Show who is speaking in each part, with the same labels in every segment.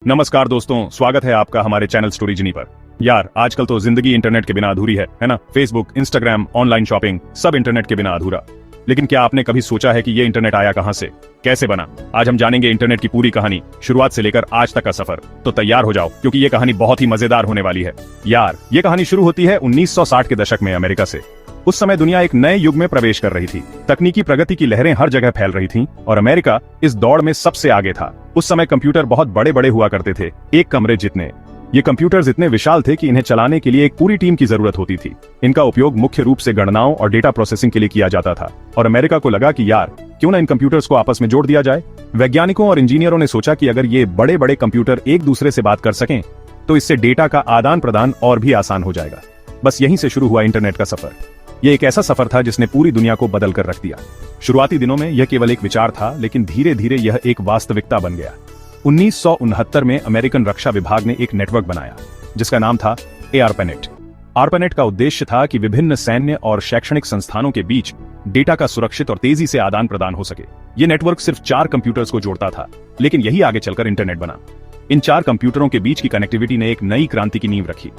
Speaker 1: नमस्कार दोस्तों, स्वागत है आपका हमारे चैनल स्टोरी जिनी पर। यार, आजकल तो जिंदगी इंटरनेट के बिना अधूरी है ना। फेसबुक, इंस्टाग्राम, ऑनलाइन शॉपिंग, सब इंटरनेट के बिना अधूरा। लेकिन क्या आपने कभी सोचा है कि ये इंटरनेट आया कहां से, कैसे बना? आज हम जानेंगे इंटरनेट की पूरी कहानी, शुरुआत से लेकर आज तक का सफर। तो तैयार हो जाओ, क्योंकि ये कहानी बहुत ही मजेदार होने वाली है। यार, ये कहानी शुरू होती है 1960 के दशक में अमेरिका से। उस समय दुनिया एक नए युग में प्रवेश कर रही थी। तकनीकी प्रगति की लहरें हर जगह फैल रही थीं और अमेरिका इस दौड़ में सबसे आगे था। उस समय कंप्यूटर बहुत बड़े बड़े हुआ करते थे, एक कमरे जितने। ये कंप्यूटर्स इतने विशाल थे कि इन्हें चलाने के लिए एक पूरी टीम की जरूरत होती थी। इनका उपयोग मुख्य रूप से गणनाओं और डेटा प्रोसेसिंग के लिए किया जाता था। और अमेरिका को लगा कि यार, क्यों ना इन कंप्यूटर्स को आपस में जोड़ दिया जाए। वैज्ञानिकों और इंजीनियरों ने सोचा कि अगर ये बड़े बड़े कंप्यूटर एक दूसरे से बात कर सकें तो इससे डेटा का आदान प्रदान और भी आसान हो जाएगा। बस यहीं से शुरू हुआ इंटरनेट का सफर। ये एक ऐसा सफर था जिसने पूरी दुनिया को बदल कर रख दिया। शुरुआती दिनों में यह केवल एक विचार था, लेकिन धीरे धीरे यह एक वास्तविकता बन गया। 1969 में अमेरिकन रक्षा विभाग ने एक नेटवर्क बनाया जिसका नाम था ARPANET। ARPANET का उद्देश्य था कि विभिन्न सैन्य और शैक्षणिक संस्थानों के बीच डेटा का सुरक्षित और तेजी से आदान प्रदान हो सके। यह नेटवर्क सिर्फ 4 कंप्यूटर्स को जोड़ता था, लेकिन यही आगे चलकर इंटरनेट बना। इन 4 कंप्यूटरों के बीच की कनेक्टिविटी ने एक नई क्रांति की नींव रखी।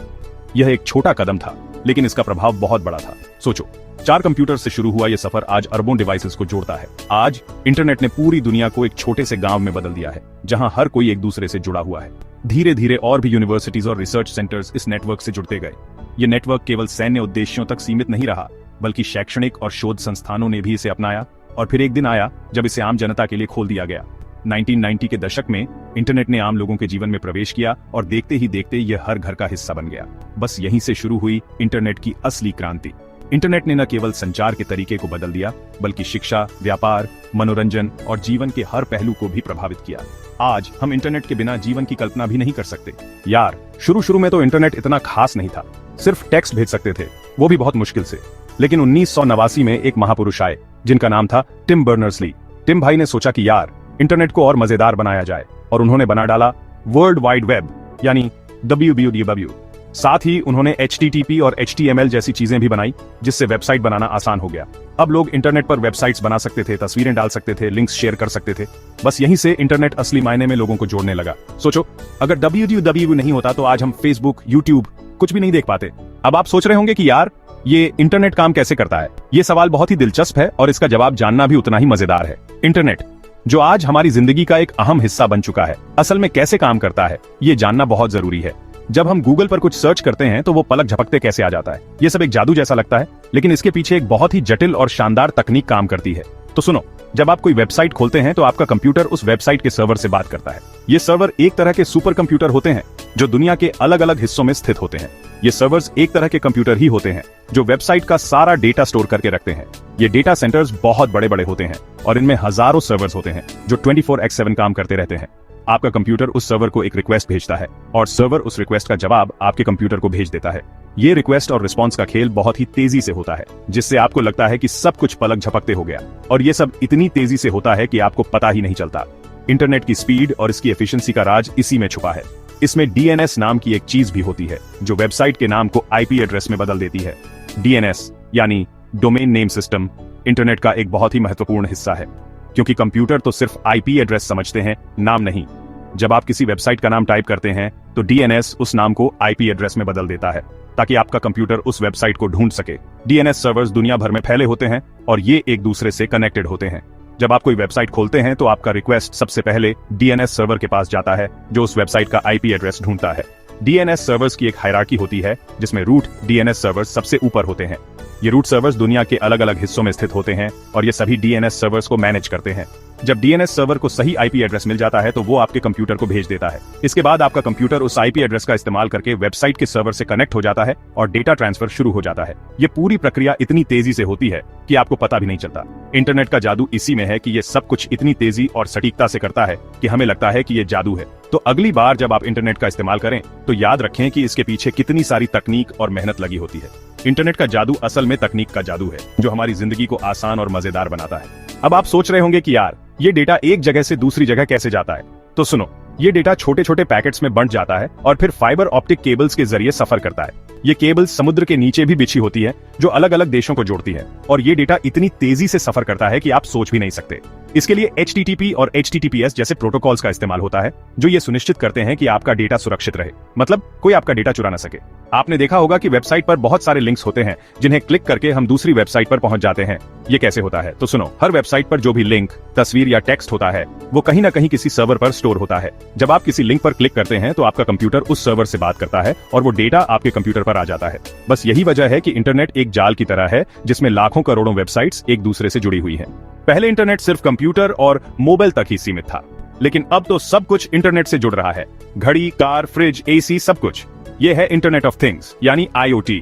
Speaker 1: यह एक छोटा कदम था, लेकिन इसका प्रभाव बहुत बड़ा था। सोचो, 4 कंप्यूटर से शुरू हुआ यह सफर आज अरबों डिवाइसेस को जोड़ता है। आज इंटरनेट ने पूरी दुनिया को एक छोटे से गांव में बदल दिया है, जहां हर कोई एक दूसरे से जुड़ा हुआ है। धीरे धीरे और भी यूनिवर्सिटीज और रिसर्च सेंटर्स इस नेटवर्क से जुड़ते गए। ये नेटवर्क केवल सैन्य उद्देश्यों तक सीमित नहीं रहा, बल्कि शैक्षणिक और शोध संस्थानों ने भी इसे अपनाया। और फिर एक दिन आया जब इसे आम जनता के लिए खोल दिया गया। 1990 के दशक में इंटरनेट ने आम लोगों के जीवन में प्रवेश किया और देखते ही देखते यह हर घर का हिस्सा बन गया। बस यहीं से शुरू हुई इंटरनेट की असली क्रांति। इंटरनेट ने न केवल संचार के तरीके को बदल दिया, बल्कि शिक्षा, व्यापार, मनोरंजन और जीवन के हर पहलू को भी प्रभावित किया। आज हम इंटरनेट के बिना जीवन की कल्पना भी नहीं कर सकते। यार, शुरू में तो इंटरनेट इतना खास नहीं था। सिर्फ टेक्स्ट भेज सकते थे, वो भी बहुत मुश्किल से। लेकिन 1989 में एक महापुरुष आए जिनका नाम था टिम बर्नर्स-ली। टिम भाई ने सोचा कि यार, इंटरनेट को और मजेदार बनाया जाए, और उन्होंने बना डाला वर्ल्ड वाइड वेब, यानी WWW। साथ ही उन्होंने HTTP और HTML जैसी चीजें भी बनाई, जिससे वेबसाइट बनाना आसान हो गया। अब लोग इंटरनेट पर वेबसाइट्स बना सकते थे, तस्वीरें डाल सकते थे, लिंक्स शेयर कर सकते थे। बस यहीं से इंटरनेट असली मायने में लोगों को जोड़ने लगा। सोचो, अगर WWW नहीं होता तो आज हम फेसबुक, यूट्यूब कुछ भी नहीं देख पाते। अब आप सोच रहे होंगे कि यार, ये इंटरनेट काम कैसे करता है। ये सवाल बहुत ही दिलचस्प है और इसका जवाब जानना भी उतना ही मजेदार है। इंटरनेट, जो आज हमारी जिंदगी का एक अहम हिस्सा बन चुका है, असल में कैसे काम करता है, ये जानना बहुत जरूरी है। जब हम गूगल पर कुछ सर्च करते हैं तो वो पलक झपकते कैसे आ जाता है। ये सब एक जादू जैसा लगता है, लेकिन इसके पीछे एक बहुत ही जटिल और शानदार तकनीक काम करती है। तो सुनो, जब आप कोई वेबसाइट खोलते हैं तो आपका कंप्यूटर उस वेबसाइट के सर्वर से बात करता है। ये सर्वर एक तरह के सुपर कंप्यूटर होते हैं जो दुनिया के अलग अलग हिस्सों में स्थित होते हैं। ये सर्वर्स एक तरह के कंप्यूटर ही होते हैं जो वेबसाइट का सारा डेटा स्टोर करके रखते हैं। ये डेटा सेंटर्स बहुत बड़े बड़े होते हैं और इनमें हजारों सर्वर्स होते हैं जो 24/7 काम करते रहते हैं। आपका कंप्यूटर उस सर्वर को एक रिक्वेस्ट भेजता है और सर्वर उस रिक्वेस्ट का जवाब आपके कंप्यूटर को भेज देता है। ये रिक्वेस्ट और रिस्पॉन्स का खेल बहुत ही तेजी से होता है, जिससे आपको लगता है कि सब कुछ पलक झपकते हो गया। और ये सब इतनी तेजी से होता है कि आपको पता ही नहीं चलता। इंटरनेट की स्पीड और इसकी एफिशिएंसी का राज इसी में छुपा है। इसमें DNS नाम की एक चीज भी होती है जो वेबसाइट के नाम को IP एड्रेस में बदल देती है। DNS यानी डोमेन नेम सिस्टम इंटरनेट का एक बहुत ही महत्वपूर्ण हिस्सा है, क्योंकि कंप्यूटर तो सिर्फ IP एड्रेस समझते हैं, नाम नहीं। जब आप किसी वेबसाइट का नाम टाइप करते हैं तो DNS उस नाम को IP एड्रेस में बदल देता है ताकि आपका कंप्यूटर उस वेबसाइट को ढूंढ सके। DNS सर्वर्स दुनिया भर में फैले होते हैं और ये एक दूसरे से कनेक्टेड होते हैं। जब आप कोई वेबसाइट खोलते हैं तो आपका रिक्वेस्ट सबसे पहले DNS सर्वर के पास जाता है जो उस वेबसाइट का IP एड्रेस ढूंढता है। DNS सर्वर्स की एक हायरार्की होती है जिसमें रूट DNS सर्वर्स सबसे ऊपर होते हैं। ये रूट सर्वर्स दुनिया के अलग अलग हिस्सों में स्थित होते हैं और ये सभी DNS सर्वर्स को मैनेज करते हैं। जब DNS सर्वर को सही IP एड्रेस मिल जाता है तो वो आपके कंप्यूटर को भेज देता है। इसके बाद आपका कंप्यूटर उस IP एड्रेस का इस्तेमाल करके वेबसाइट के सर्वर से कनेक्ट हो जाता है और डेटा ट्रांसफर शुरू हो जाता है। ये पूरी प्रक्रिया इतनी तेजी से होती है कि आपको पता भी नहीं चलता। इंटरनेट का जादू इसी में है कि ये सब कुछ इतनी तेजी और सटीकता से करता है कि हमें लगता है कि ये जादू है। तो अगली बार जब आप इंटरनेट का इस्तेमाल करें तो याद रखें कि इसके पीछे कितनी सारी तकनीक और मेहनत लगी होती है। इंटरनेट का जादू असल में तकनीक का जादू है जो हमारी जिंदगी को आसान और मजेदार बनाता है। अब आप सोच रहे होंगे कि यार, ये डेटा एक जगह से दूसरी जगह कैसे जाता है। तो सुनो, ये डेटा छोटे छोटे पैकेट्स में बंट जाता है और फिर फाइबर ऑप्टिक केबल्स के जरिए सफर करता है। ये केबल्स समुद्र के नीचे भी बिछी होती है जो अलग अलग देशों को जोड़ती है, और ये डेटा इतनी तेजी से सफर करता है कि आप सोच भी नहीं सकते। इसके लिए HTTP और HTTPS जैसे प्रोटोकॉल्स का इस्तेमाल होता है जो ये सुनिश्चित करते हैं कि आपका डेटा सुरक्षित रहे, मतलब कोई आपका डेटा चुरा ना सके। आपने देखा होगा कि वेबसाइट पर बहुत सारे लिंक्स होते हैं जिन्हें क्लिक करके हम दूसरी वेबसाइट पर पहुंच जाते हैं। ये कैसे होता है? तो सुनो, हर वेबसाइट पर जो भी लिंक, तस्वीर या टेक्स्ट होता है वो कहीं ना कहीं किसी सर्वर पर स्टोर होता है। जब आप किसी लिंक पर क्लिक करते हैं तो आपका कंप्यूटर उस सर्वर से बात करता है और वो डेटा आपके कंप्यूटर पर आ जाता है। बस यही वजह है कि इंटरनेट एक जाल की तरह है जिसमें लाखों करोड़ों वेबसाइट्स एक दूसरे से जुड़ी हुई हैं। पहले इंटरनेट सिर्फ कंप्यूटर और मोबाइल तक ही सीमित था, लेकिन अब तो सब कुछ इंटरनेट से जुड़ रहा है। घड़ी, कार, फ्रिज, AC, सब कुछ। ये है इंटरनेट ऑफ थिंग्स यानी IoT।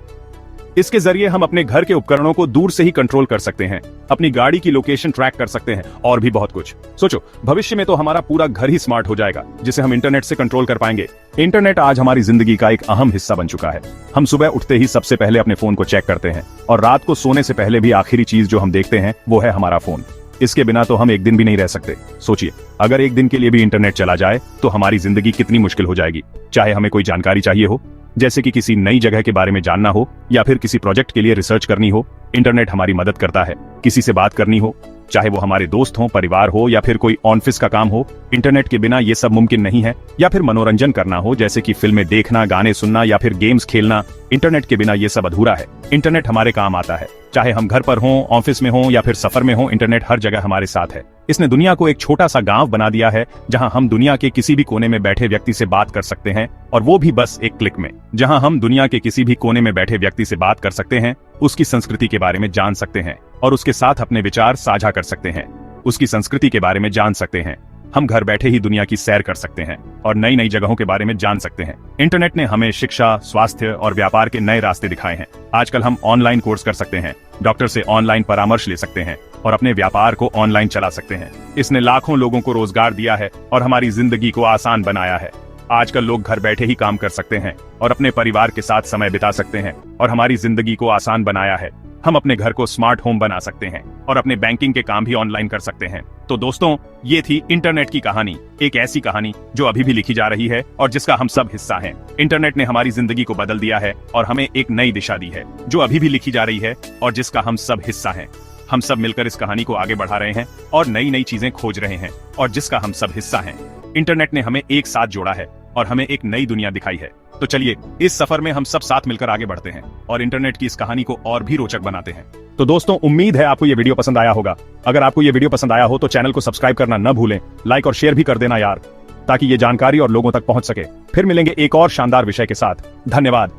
Speaker 1: इसके जरिए हम अपने घर के उपकरणों को दूर से ही कंट्रोल कर सकते हैं, अपनी गाड़ी की लोकेशन ट्रैक कर सकते हैं और भी बहुत कुछ। सोचो, भविष्य में तो हमारा पूरा घर ही स्मार्ट हो जाएगा जिसे हम इंटरनेट से कंट्रोल कर पाएंगे। इंटरनेट आज हमारी जिंदगी का एक अहम हिस्सा बन चुका है। हम सुबह उठते ही सबसे पहले अपने फोन को चेक करते हैं और रात को सोने से पहले भी आखिरी चीज जो हम देखते हैं वो है हमारा फोन। इसके बिना तो हम एक दिन भी नहीं रह सकते। सोचिए, अगर एक दिन के लिए भी इंटरनेट चला जाए तो हमारी जिंदगी कितनी मुश्किल हो जाएगी। चाहे हमें कोई जानकारी चाहिए हो, जैसे कि किसी नई जगह के बारे में जानना हो या फिर किसी प्रोजेक्ट के लिए रिसर्च करनी हो, इंटरनेट हमारी मदद करता है। किसी से बात करनी हो, चाहे वो हमारे दोस्त हो, परिवार हो या फिर कोई ऑफिस का काम हो, इंटरनेट के बिना ये सब मुमकिन नहीं है। या फिर मनोरंजन करना हो, जैसे कि फिल्में देखना, गाने सुनना या फिर गेम्स खेलना, इंटरनेट के बिना ये सब अधूरा है। इंटरनेट हमारे काम आता है, चाहे हम घर पर हों, ऑफिस में हों या फिर सफर में हों, इंटरनेट हर जगह हमारे साथ है। इसने दुनिया को एक छोटा सा गांव बना दिया है जहां हम दुनिया के किसी भी कोने में बैठे व्यक्ति से बात कर सकते हैं, और वो भी बस एक क्लिक में। जहां हम दुनिया के किसी भी कोने में बैठे व्यक्ति से बात कर सकते हैं, उसकी संस्कृति के बारे में जान सकते हैं और उसके साथ अपने विचार साझा कर सकते हैं, उसकी संस्कृति के बारे में जान सकते हैं। हम घर बैठे ही दुनिया की सैर कर सकते हैं और नई नई जगहों के बारे में जान सकते हैं। इंटरनेट ने हमें शिक्षा, स्वास्थ्य और व्यापार के नए रास्ते दिखाए हैं। आजकल हम ऑनलाइन कोर्स कर सकते हैं, डॉक्टर से ऑनलाइन परामर्श ले सकते हैं और अपने व्यापार को ऑनलाइन चला सकते हैं। इसने लाखों लोगों को रोजगार दिया है और हमारी जिंदगी को आसान बनाया है। आजकल लोग घर बैठे ही काम कर सकते हैं और अपने परिवार के साथ समय बिता सकते हैं और हमारी जिंदगी को आसान बनाया है। हम अपने घर को स्मार्ट होम बना सकते हैं और अपने बैंकिंग के काम भी ऑनलाइन कर सकते हैं। तो दोस्तों, ये थी इंटरनेट की कहानी, एक ऐसी कहानी जो अभी भी लिखी जा रही है और जिसका हम सब हिस्सा हैं। इंटरनेट ने हमारी जिंदगी को बदल दिया है और हमें एक नई दिशा दी है जो अभी भी लिखी जा रही है और जिसका हम सब हिस्सा हैं। हम सब मिलकर इस कहानी को आगे बढ़ा रहे हैं और नई नई चीजें खोज रहे हैं और जिसका हम सब हिस्सा हैं। इंटरनेट ने हमें एक साथ जोड़ा है और हमें एक नई दुनिया दिखाई है। तो चलिए, इस सफर में हम सब साथ मिलकर आगे बढ़ते हैं और इंटरनेट की इस कहानी को और भी रोचक बनाते हैं। तो दोस्तों, उम्मीद है आपको ये वीडियो पसंद आया होगा। अगर आपको ये वीडियो पसंद आया हो तो चैनल को सब्सक्राइब करना न भूलें, लाइक और शेयर भी कर देना यार, ताकि ये जानकारी और लोगों तक पहुंच सके। फिर मिलेंगे एक और शानदार विषय के साथ। धन्यवाद।